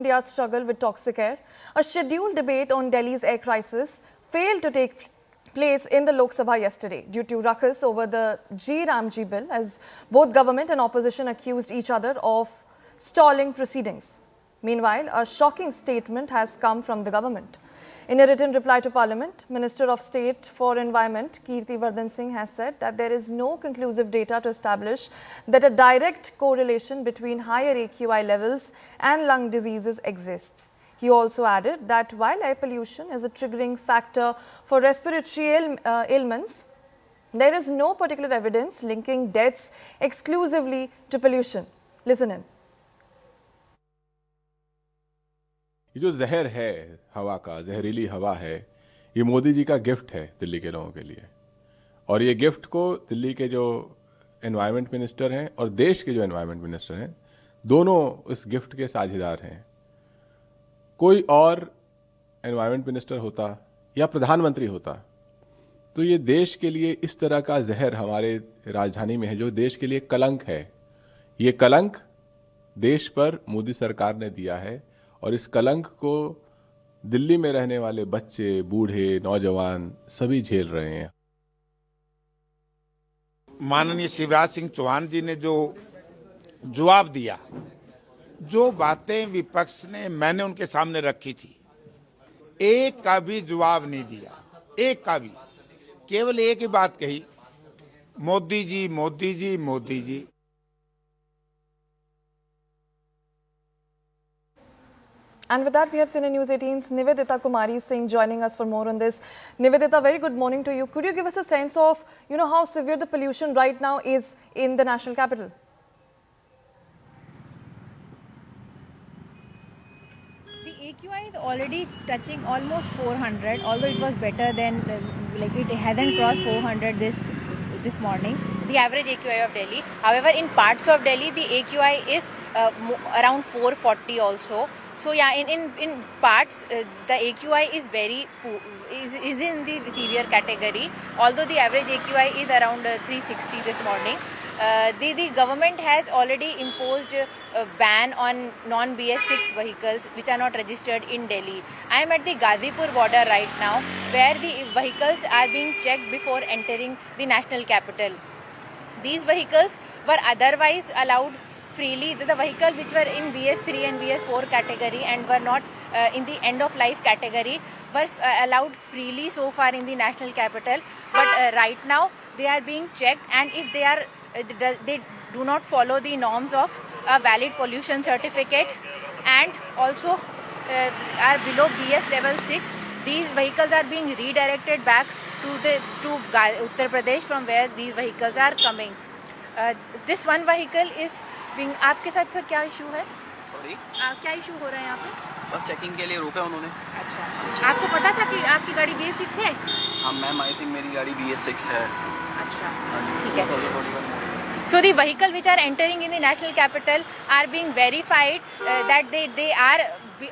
India's struggle with toxic air, a scheduled debate on Delhi's air crisis failed to take place in the Lok Sabha yesterday due to ruckus over the G Ramji bill, as both government and opposition accused each other of stalling proceedings. Meanwhile, a shocking statement has come from the government. In a written reply to Parliament, Minister of State for Environment Kirti Vardhan Singh has said that there is no conclusive data to establish that a direct correlation between higher AQI levels and lung diseases exists. He also added that while air pollution is a triggering factor for respiratory ailments, there is no particular evidence linking deaths exclusively to pollution. Listen in. ये जो जहर है हवा का, जहरीली हवा है, ये मोदी जी का गिफ्ट है दिल्ली के लोगों के लिए। और ये गिफ्ट को दिल्ली के जो एनवायरनमेंट मिनिस्टर हैं और देश के जो एनवायरनमेंट मिनिस्टर हैं, दोनों इस गिफ्ट के साझेदार हैं। कोई और एनवायरनमेंट मिनिस्टर होता या प्रधानमंत्री होता तो ये देश के लिए इस तरह का जहर हमारे राजधानी में है, जो देश के लिए कलंक है। ये कलंक देश पर मोदी सरकार ने दिया है और इस कलंक को दिल्ली में रहने वाले बच्चे, बूढ़े, नौजवान सभी झेल रहे हैं। माननीय शिवराज सिंह चौहान जी ने जो जवाब दिया, जो बातें विपक्ष ने मैंने उनके सामने रखी थी, एक का भी जवाब नहीं दिया, एक का भी। केवल एक ही बात कही, Modi ji, Modi ji, Modi ji. And with that, we have seen in News 18's Nivedita Kumari Singh joining us for more on this. Nivedita, very good morning to you. Could you give us a sense of, how severe the pollution right now is in the national capital? The AQI is already touching almost 400, although it was better than, it hasn't crossed 400 this morning, the average AQI of Delhi. However, in parts of Delhi, the AQI is around 440 also. So yeah, in parts, the AQI is very is in the severe category, although the average AQI is around 360 this morning. The government has already imposed a ban on non-BS6 vehicles which are not registered in Delhi. I am at the Gazipur border right now, where the vehicles are being checked before entering the national capital. These vehicles were otherwise allowed freely. The vehicles which were in BS3 and BS4 category and were not in the end of life category were allowed freely so far in the national capital. But right now they are being checked, and if they do not follow the norms of a valid pollution certificate and also are below BS level 6, these vehicles are being redirected back to Uttar Pradesh, from where these vehicles are coming. This one vehicle is being. आपके साथ sir क्या issue है? Sorry, क्या issue हो रहा है यहाँ पे? बस चेकिंग के लिए रोका उन्होंने। अच्छा, आपको पता था कि आपकी गाड़ी BS6 है? हाँ मैम, आई थिंक मेरी गाड़ी BS6 है। अच्छा, ठीक है। So the vehicle which are entering in the national capital are being verified that they are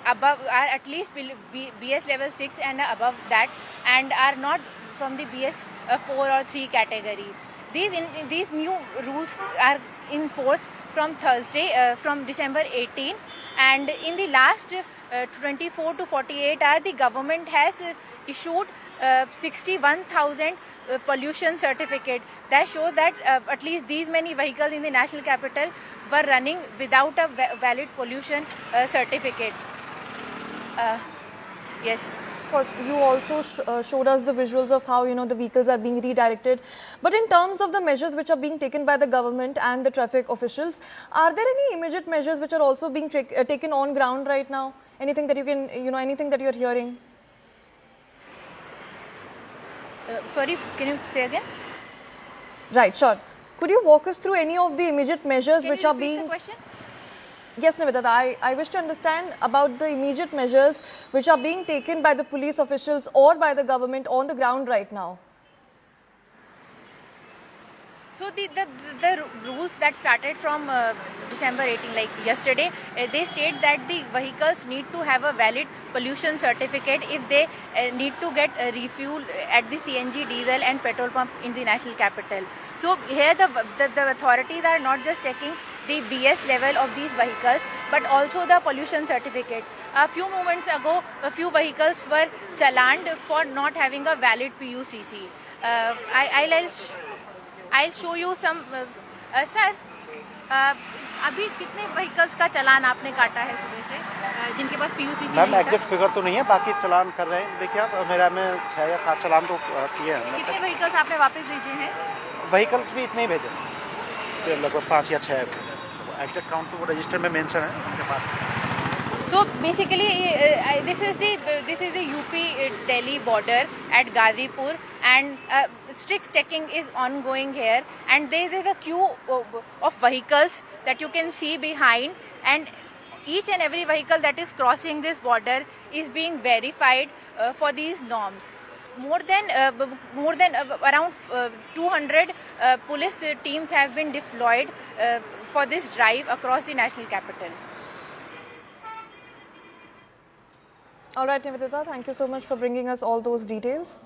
above, are at least BS level 6 and above that, and are not from the BS 4 or 3 category. These new rules are in force from Thursday, from December 18, and in the last 24 to 48 hours, the government has issued 61,000 pollution certificate that show that at least these many vehicles in the national capital were running without a valid pollution certificate. Yes. Of course, you also showed us the visuals of how the vehicles are being redirected. But in terms of the measures which are being taken by the government and the traffic officials, are there any immediate measures which are also being taken on ground right now? Anything that you can, anything that you are hearing? Sorry, can you say again? Right, sure. Could you walk us through any of the immediate measures which are being... The question? Yes, Nivedita, I wish to understand about the immediate measures which are being taken by the police officials or by the government on the ground right now. So the rules that started from December 18, like yesterday, they state that the vehicles need to have a valid pollution certificate if they need to get refuel at the CNG, diesel and petrol pump in the national capital. So here the authorities are not just checking the BS level of these vehicles, but also the pollution certificate. A few moments ago, a few vehicles were challaned for not having a valid PUCC. I'll show you some. Sir, अभी कितने vehicles का चालान आपने काटा है सुबह से जिनके पास PUCC ma'am नहीं था? एग्जैक्ट फिगर तो नहीं है, बाकी चालान कर रहे हैं। देखिए आप, मेरा में 6 या 7 चालान तो किए हैं। कितने व्हीकल्स आपने वापस भेजे हैं? व्हीकल्स भी इतने ही भेजे, तो लगभग 5 या 6 एग्जैक्ट काउंट तो वो रजिस्टर में मेंशन है उनके पास। So basically, this is the UP Delhi border at Gazipur, and strict checking is ongoing here. And there is a queue of vehicles that you can see behind, and each and every vehicle that is crossing this border is being verified for these norms. More than around 200 police teams have been deployed for this drive across the national capital. All right, Nivedita, thank you so much for bringing us all those details.